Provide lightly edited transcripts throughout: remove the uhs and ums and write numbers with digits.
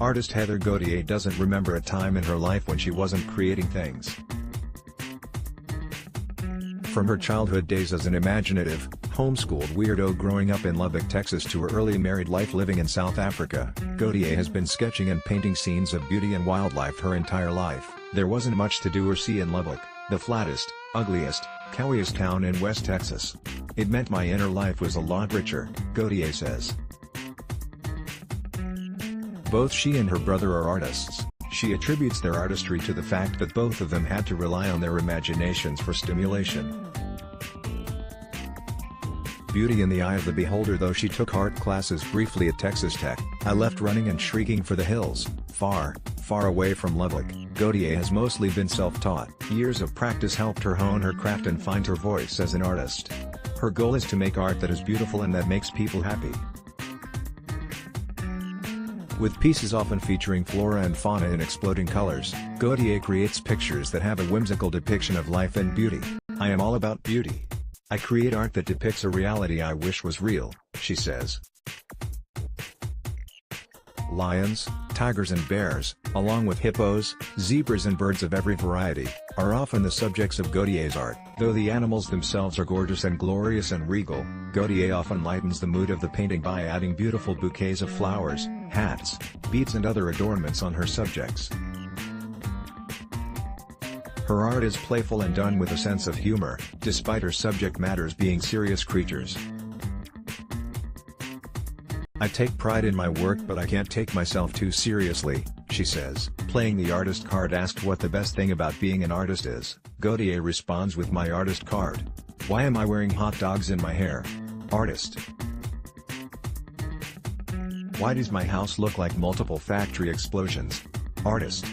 Artist Heather Gauthier doesn't remember a time in her life when she wasn't creating things. From her childhood days as an imaginative, homeschooled weirdo growing up in Lubbock, Texas to her early married life living in South Africa, Gauthier has been sketching and painting scenes of beauty and wildlife her entire life. There wasn't much to do or see in Lubbock, the flattest, ugliest, cowiest town in West Texas. It meant my inner life was a lot richer, Gauthier says. Both she and her brother are artists. She attributes their artistry to the fact that both of them had to rely on their imaginations for stimulation. Beauty in the eye of the beholder. Though she took art classes briefly at Texas Tech, I left running and shrieking for the hills, far, far away from Lubbock. Gauthier has mostly been self-taught. Years of practice helped her hone her craft and find her voice as an artist. Her goal is to make art that is beautiful and that makes people happy. With pieces often featuring flora and fauna in exploding colors, Gauthier creates pictures that have a whimsical depiction of life and beauty. I am all about beauty. I create art that depicts a reality I wish was real, she says. Lions, tigers and bears, along with hippos, zebras and birds of every variety, are often the subjects of Gauthier's art. Though the animals themselves are gorgeous and glorious and regal, Gauthier often lightens the mood of the painting by adding beautiful bouquets of flowers, hats, beads and other adornments on her subjects. Her art is playful and done with a sense of humor, despite her subject matters being serious creatures. I take pride in my work, but I can't take myself too seriously, she says. Playing the artist card. Asked what the best thing about being an artist is, Gauthier responds with my artist card. Why am I wearing hot dogs in my hair? Artist. Why does my house look like multiple factory explosions? Artist.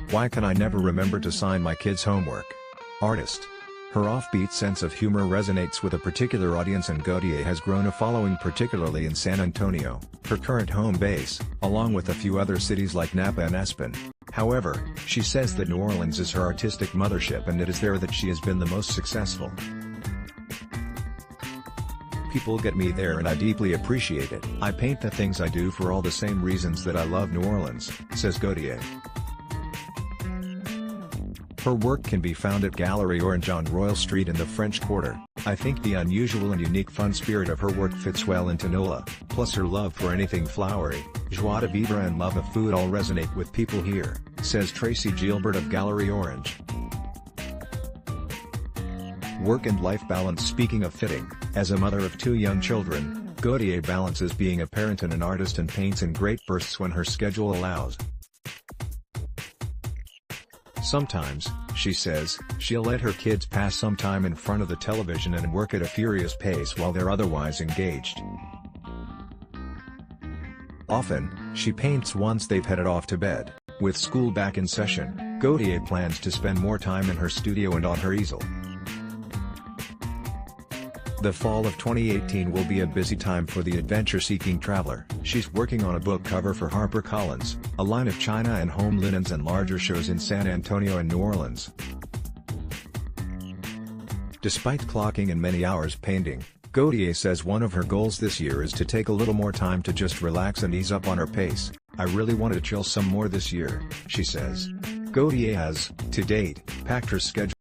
Why can I never remember to sign my kids' homework? Artist. Her offbeat sense of humor resonates with a particular audience, and Gauthier has grown a following particularly in San Antonio, her current home base, along with a few other cities like Napa and Aspen. However, she says that New Orleans is her artistic mothership and it is there that she has been the most successful. People get me there and I deeply appreciate it. I paint the things I do for all the same reasons that I love New Orleans, says Gauthier. Her work can be found at Gallery Orange on Royal Street in the French Quarter. I think the unusual and unique fun spirit of her work fits well into NOLA, plus her love for anything flowery, joie de vivre and love of food all resonate with people here, says Tracy Gilbert of Gallery Orange. Work and life balance. Speaking of fitting, as a mother of 2 young children, Gauthier balances being a parent and an artist and paints in great bursts when her schedule allows. Sometimes, she says, she'll let her kids pass some time in front of the television and work at a furious pace while they're otherwise engaged. Often, she paints once they've headed off to bed. With school back in session, Gauthier plans to spend more time in her studio and on her easel. The fall of 2018 will be a busy time for the adventure-seeking traveler. She's working on a book cover for HarperCollins, a line of china and home linens and larger shows in San Antonio and New Orleans. Despite clocking in many hours painting, Gauthier says one of her goals this year is to take a little more time to just relax and ease up on her pace. I really want to chill some more this year, she says. Gauthier has, to date, packed her schedule